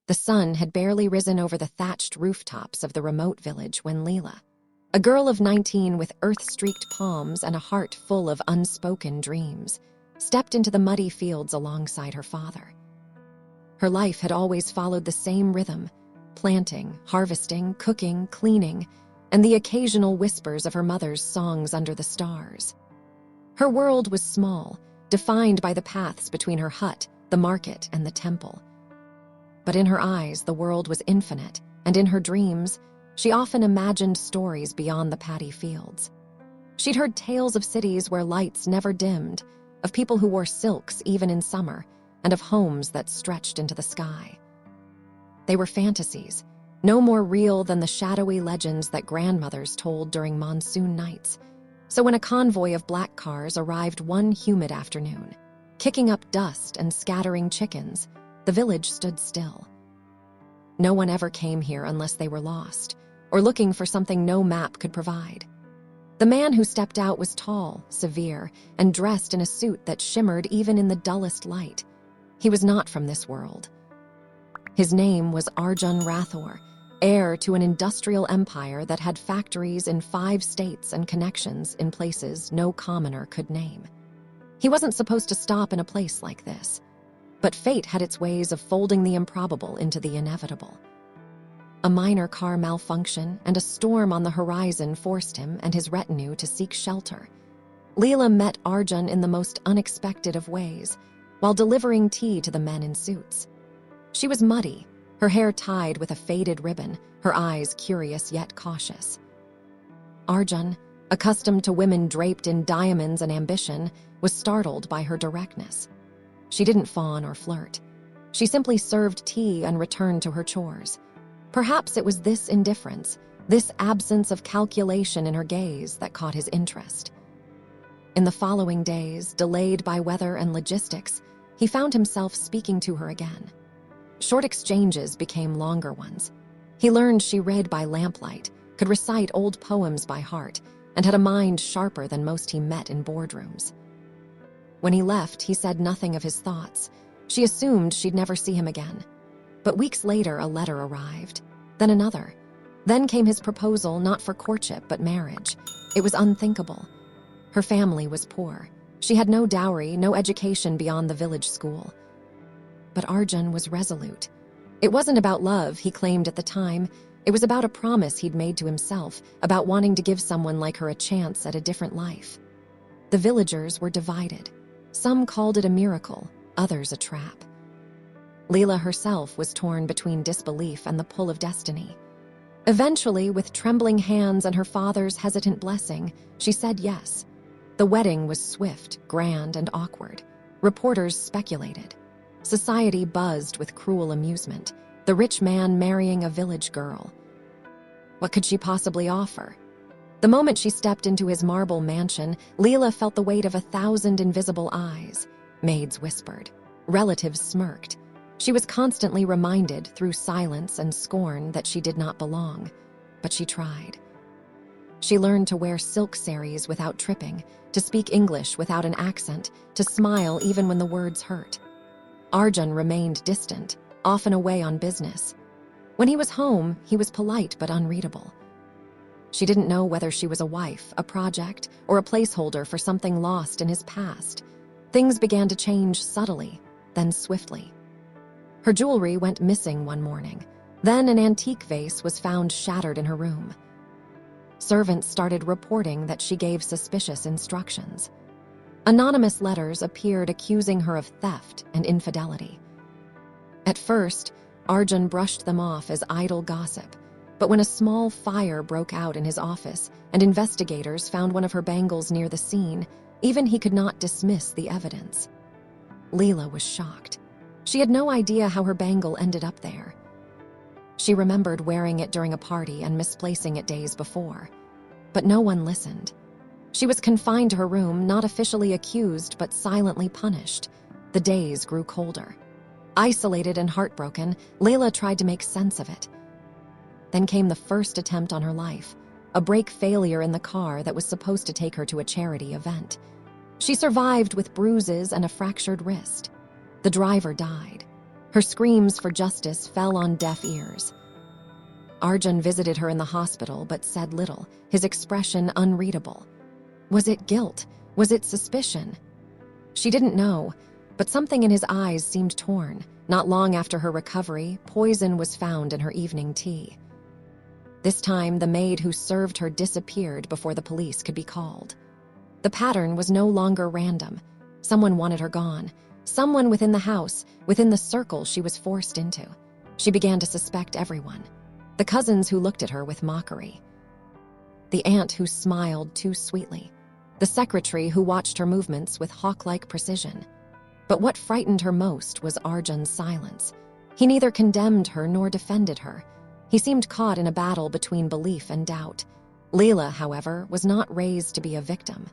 The sun had barely risen over the thatched rooftops of the remote village when Lila, a girl of 19 with earth-streaked palms and a heart full of unspoken dreams, stepped into the muddy fields alongside her father. Her life had always followed the same rhythm: planting, harvesting, cooking, cleaning, and the occasional whispers of her mother's songs under the stars. Her world was small, defined by the paths between her hut, the market, and the temple. But in her eyes, the world was infinite, and in her dreams, she often imagined stories beyond the paddy fields. She'd heard tales of cities where lights never dimmed, of people who wore silks even in summer, and of homes that stretched into the sky. They were fantasies, no more real than the shadowy legends that grandmothers told during monsoon nights. So when a convoy of black cars arrived one humid afternoon, kicking up dust and scattering chickens, the village stood still. No one ever came here unless they were lost, or looking for something no map could provide. The man who stepped out was tall, severe, and dressed in a suit that shimmered even in the dullest light. He was not from this world. His name was Arjun Rathore, heir to an industrial empire that had factories in 5 states and connections in places no commoner could name. He wasn't supposed to stop in a place like this, but fate had its ways of folding the improbable into the inevitable. A minor car malfunction and a storm on the horizon forced him and his retinue to seek shelter. Lila met Arjun in the most unexpected of ways, while delivering tea to the men in suits. She was muddy, her hair tied with a faded ribbon, her eyes curious yet cautious. Arjun, accustomed to women draped in diamonds and ambition, was startled by her directness. She didn't fawn or flirt. She simply served tea and returned to her chores. Perhaps it was this indifference, this absence of calculation in her gaze that caught his interest. In the following days, delayed by weather and logistics, he found himself speaking to her again. Short exchanges became longer ones. He learned she read by lamplight, could recite old poems by heart, and had a mind sharper than most he met in boardrooms. When he left, he said nothing of his thoughts. She assumed she'd never see him again. But weeks later, a letter arrived, then another. Then came his proposal, not for courtship, but marriage. It was unthinkable. Her family was poor. She had no dowry, no education beyond the village school. But Arjun was resolute. It wasn't about love, he claimed at the time. It was about a promise he'd made to himself, about wanting to give someone like her a chance at a different life. The villagers were divided. Some called it a miracle, others a trap. Lila herself was torn between disbelief and the pull of destiny. Eventually, with trembling hands and her father's hesitant blessing, she said yes. The wedding was swift, grand, and awkward. Reporters speculated. Society buzzed with cruel amusement, the rich man marrying a village girl. What could she possibly offer? The moment she stepped into his marble mansion, Lila felt the weight of 1,000 invisible eyes. Maids whispered. Relatives smirked. She was constantly reminded through silence and scorn that she did not belong, but she tried. She learned to wear silk saris without tripping, to speak English without an accent, to smile even when the words hurt. Arjun remained distant, often away on business. When he was home, he was polite but unreadable. She didn't know whether she was a wife, a project, or a placeholder for something lost in his past. Things began to change subtly, then swiftly. Her jewelry went missing one morning. Then an antique vase was found shattered in her room. Servants started reporting that she gave suspicious instructions. Anonymous letters appeared accusing her of theft and infidelity. At first, Arjun brushed them off as idle gossip, but when a small fire broke out in his office and investigators found one of her bangles near the scene, even he could not dismiss the evidence. Lila was shocked. She had no idea how her bangle ended up there. She remembered wearing it during a party and misplacing it days before. But no one listened. She was confined to her room, not officially accused, but silently punished. The days grew colder. Isolated and heartbroken, Layla tried to make sense of it. Then came the first attempt on her life, a brake failure in the car that was supposed to take her to a charity event. She survived with bruises and a fractured wrist. The driver died. Her screams for justice fell on deaf ears. Arjun visited her in the hospital but said little, his expression unreadable. Was it guilt? Was it suspicion? She didn't know, but something in his eyes seemed torn. Not long after her recovery, poison was found in her evening tea. This time, the maid who served her disappeared before the police could be called. The pattern was no longer random. Someone wanted her gone. Someone within the house, within the circle she was forced into. She began to suspect everyone. The cousins who looked at her with mockery. The aunt who smiled too sweetly. The secretary who watched her movements with hawk-like precision. But what frightened her most was Arjun's silence. He neither condemned her nor defended her. He seemed caught in a battle between belief and doubt. Lila, however, was not raised to be a victim.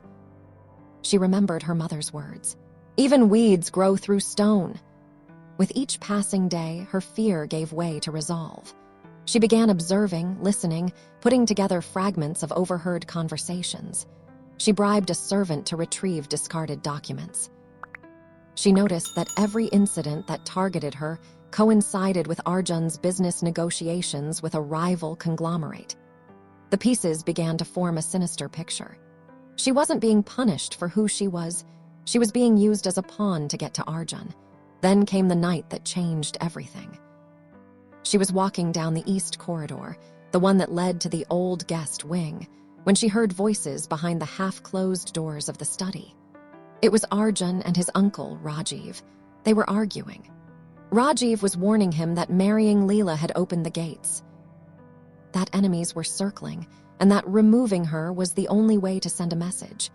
She remembered her mother's words. Even weeds grow through stone. With each passing day, her fear gave way to resolve. She began observing, listening, putting together fragments of overheard conversations. She bribed a servant to retrieve discarded documents. She noticed that every incident that targeted her coincided with Arjun's business negotiations with a rival conglomerate. The pieces began to form a sinister picture. She wasn't being punished for who she was. She was being used as a pawn to get to Arjun. Then came the night that changed everything. She was walking down the east corridor, the one that led to the old guest wing, when she heard voices behind the half-closed doors of the study. It was Arjun and his uncle, Rajiv. They were arguing. Rajiv was warning him that marrying Lila had opened the gates. That enemies were circling, and that removing her was the only way to send a message.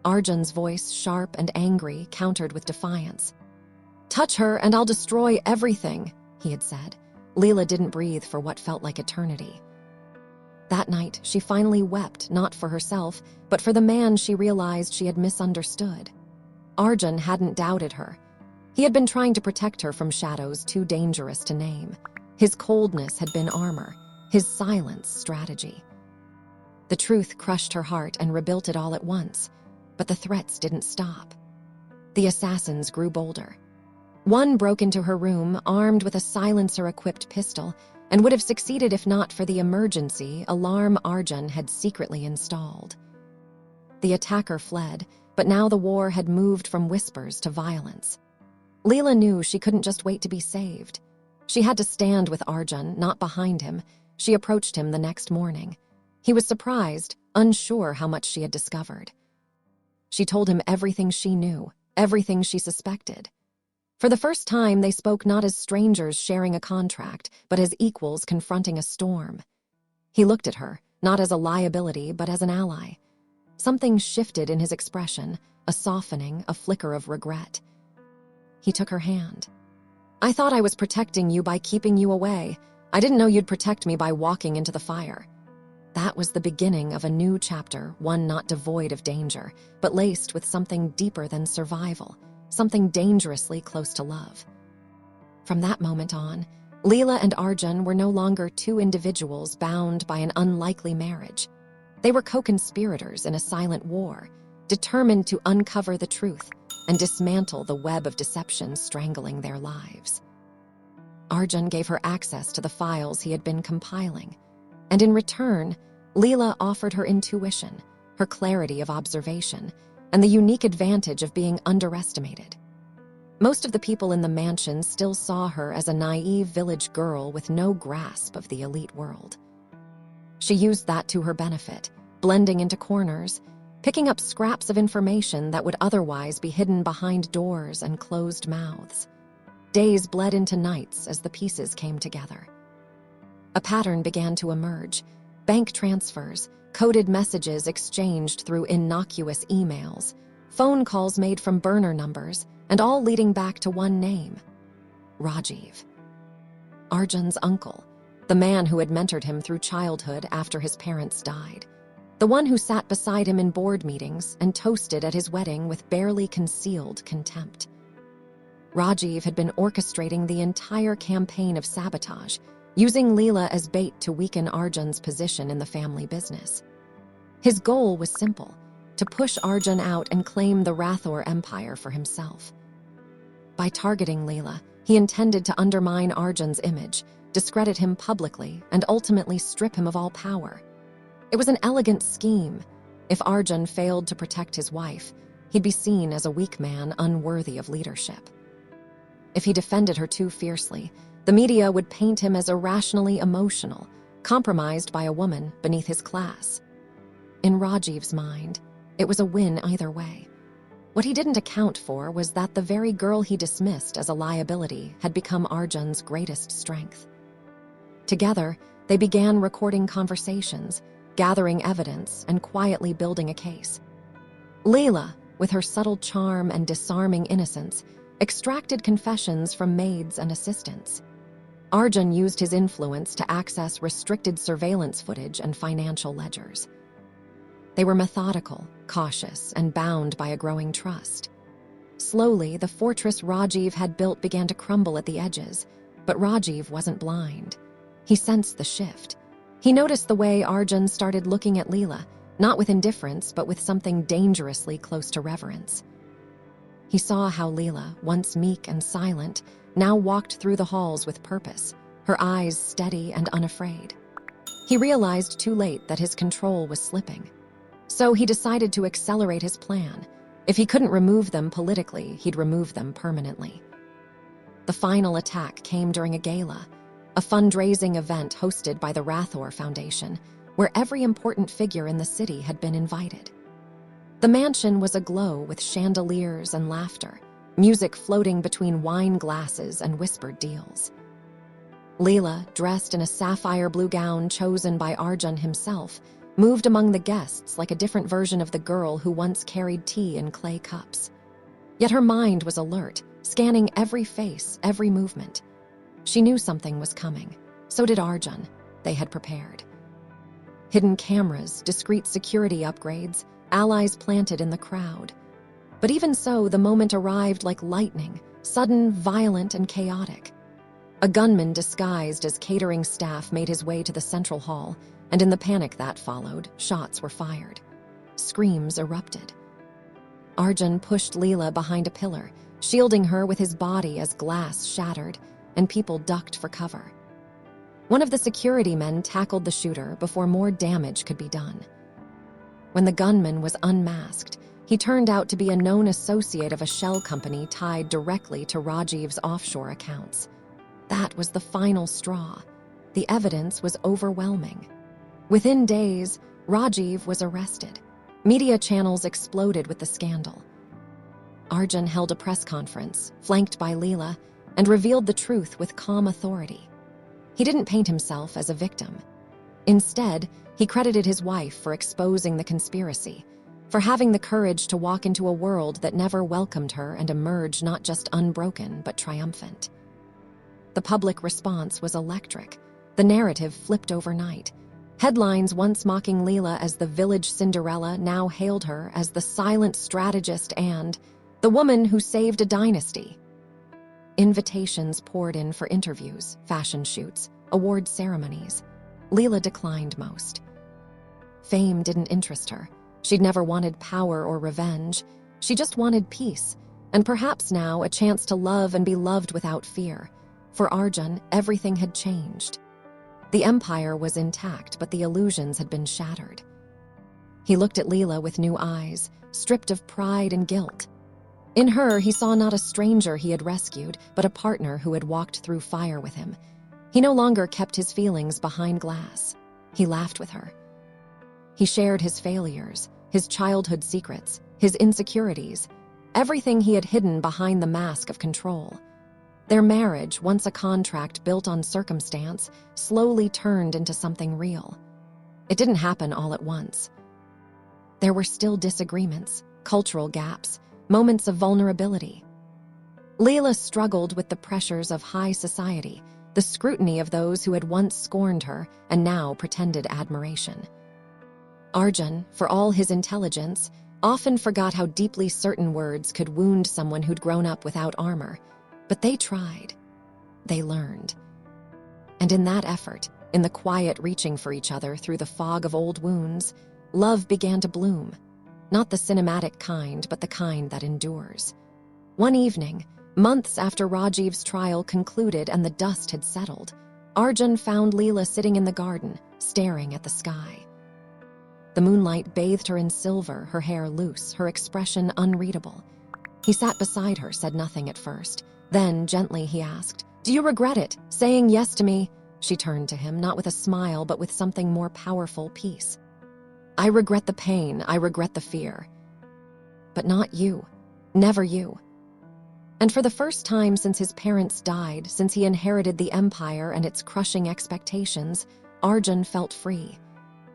Arjun's voice, sharp and angry, countered with defiance. "Touch her and I'll destroy everything," he had said. Lila didn't breathe for what felt like eternity. That night, she finally wept, not for herself, but for the man she realized she had misunderstood. Arjun hadn't doubted her. He had been trying to protect her from shadows too dangerous to name. His coldness had been armor, his silence strategy. The truth crushed her heart and rebuilt it all at once, but the threats didn't stop. The assassins grew bolder. One broke into her room, armed with a silencer-equipped pistol, and would have succeeded if not for the emergency alarm Arjun had secretly installed. The attacker fled, but now the war had moved from whispers to violence. Lila knew she couldn't just wait to be saved. She had to stand with Arjun, not behind him. She approached him the next morning. He was surprised, unsure how much she had discovered. She told him everything she knew, everything she suspected. For the first time, they spoke not as strangers sharing a contract, but as equals confronting a storm. He looked at her, not as a liability, but as an ally. Something shifted in his expression, a softening, a flicker of regret. He took her hand. "I thought I was protecting you by keeping you away. I didn't know you'd protect me by walking into the fire." That was the beginning of a new chapter, one not devoid of danger, but laced with something deeper than survival, something dangerously close to love. From that moment on, Lila and Arjun were no longer two individuals bound by an unlikely marriage. They were co-conspirators in a silent war, determined to uncover the truth and dismantle the web of deception strangling their lives. Arjun gave her access to the files he had been compiling, and in return, Lila offered her intuition, her clarity of observation, and the unique advantage of being underestimated. Most of the people in the mansion still saw her as a naive village girl with no grasp of the elite world. She used that to her benefit, blending into corners, picking up scraps of information that would otherwise be hidden behind doors and closed mouths. Days bled into nights as the pieces came together. A pattern began to emerge. Bank transfers, coded messages exchanged through innocuous emails, phone calls made from burner numbers, and all leading back to one name: Rajiv. Arjun's uncle, the man who had mentored him through childhood after his parents died. The one who sat beside him in board meetings and toasted at his wedding with barely concealed contempt. Rajiv had been orchestrating the entire campaign of sabotage, using Lila as bait to weaken Arjun's position in the family business. His goal was simple: to push Arjun out and claim the Rathore empire for himself. By targeting Lila, He intended to undermine Arjun's image, discredit him publicly, and ultimately strip him of all power. It was an elegant scheme. If Arjun failed to protect his wife, he'd be seen as a weak man unworthy of leadership. If he defended her too fiercely, the media would paint him as irrationally emotional, compromised by a woman beneath his class. In Rajiv's mind, it was a win either way. What he didn't account for was that the very girl he dismissed as a liability had become Arjun's greatest strength. Together, they began recording conversations, gathering evidence, and quietly building a case. Lila, with her subtle charm and disarming innocence, extracted confessions from maids and assistants. Arjun used his influence to access restricted surveillance footage and financial ledgers. They were methodical, cautious, and bound by a growing trust. Slowly, the fortress Rajiv had built began to crumble at the edges, but Rajiv wasn't blind. He sensed the shift. He noticed the way Arjun started looking at Lila, not with indifference, but with something dangerously close to reverence. He saw how Lila, once meek and silent, now walked through the halls with purpose, her eyes steady and unafraid. He realized too late that his control was slipping. So he decided to accelerate his plan. If he couldn't remove them politically, he'd remove them permanently. The final attack came during a gala, a fundraising event hosted by the Rathore Foundation, where every important figure in the city had been invited. The mansion was aglow with chandeliers and laughter, music floating between wine glasses and whispered deals. Lila, dressed in a sapphire blue gown chosen by Arjun himself, moved among the guests like a different version of the girl who once carried tea in clay cups. Yet her mind was alert, scanning every face, every movement. She knew something was coming. So did Arjun. They had prepared. Hidden cameras, discreet security upgrades, allies planted in the crowd. But even so, the moment arrived like lightning, sudden, violent, and chaotic. A gunman disguised as catering staff made his way to the central hall, and in the panic that followed, shots were fired. Screams erupted. Arjun pushed Lila behind a pillar, shielding her with his body as glass shattered, and people ducked for cover. One of the security men tackled the shooter before more damage could be done. When the gunman was unmasked, he turned out to be a known associate of a shell company tied directly to Rajiv's offshore accounts. That was the final straw. The evidence was overwhelming. Within days, Rajiv was arrested. Media channels exploded with the scandal. Arjun held a press conference, flanked by Lila, and revealed the truth with calm authority. He didn't paint himself as a victim. Instead, he credited his wife for exposing the conspiracy, for having the courage to walk into a world that never welcomed her and emerge not just unbroken, but triumphant. The public response was electric. The narrative flipped overnight. Headlines once mocking Lila as the village Cinderella now hailed her as the silent strategist and the woman who saved a dynasty. Invitations poured in for interviews, fashion shoots, award ceremonies. Lila declined most. Fame didn't interest her. She'd never wanted power or revenge. She just wanted peace, and perhaps now a chance to love and be loved without fear. For Arjun, everything had changed. The empire was intact, but the illusions had been shattered. He looked at Lila with new eyes, stripped of pride and guilt. In her, he saw not a stranger he had rescued, but a partner who had walked through fire with him. He no longer kept his feelings behind glass. He laughed with her. He shared his failures, his childhood secrets, his insecurities, everything he had hidden behind the mask of control. Their marriage, once a contract built on circumstance, slowly turned into something real. It didn't happen all at once. There were still disagreements, cultural gaps, moments of vulnerability. Lila struggled with the pressures of high society, the scrutiny of those who had once scorned her and now pretended admiration. Arjun, for all his intelligence, often forgot how deeply certain words could wound someone who'd grown up without armor. But they tried. They learned. And in that effort, in the quiet reaching for each other through the fog of old wounds, love began to bloom. Not the cinematic kind, but the kind that endures. One evening, Months after Rajiv's trial concluded and the dust had settled, Arjun found Lila sitting in the garden, staring at the sky. The moonlight bathed her in silver, her hair loose, her expression unreadable. He sat beside her, said nothing at first. Then, gently, he asked, "Do you regret it, saying yes to me?" She turned to him, not with a smile, but with something more powerful, peace. "I regret the pain, I regret the fear. But not you. Never you." And for the first time since his parents died, since he inherited the empire and its crushing expectations, Arjun felt free.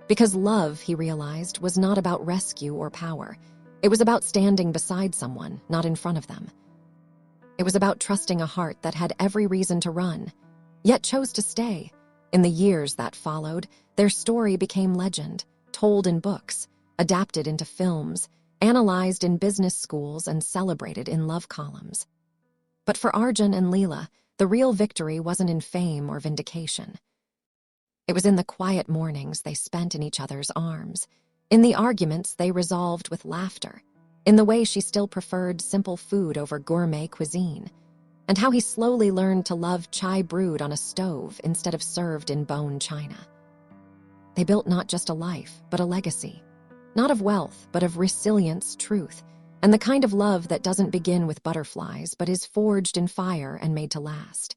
Because love, he realized, was not about rescue or power. It was about standing beside someone, not in front of them. It was about trusting a heart that had every reason to run, yet chose to stay. In the years that followed, their story became legend, told in books, adapted into films, analyzed in business schools, and celebrated in love columns. But for Arjun and Lila, the real victory wasn't in fame or vindication. It was in the quiet mornings they spent in each other's arms, in the arguments they resolved with laughter, in the way she still preferred simple food over gourmet cuisine, and how he slowly learned to love chai brewed on a stove instead of served in bone china. They built not just a life, but a legacy, not of wealth, but of resilience, truth, and the kind of love that doesn't begin with butterflies, but is forged in fire and made to last.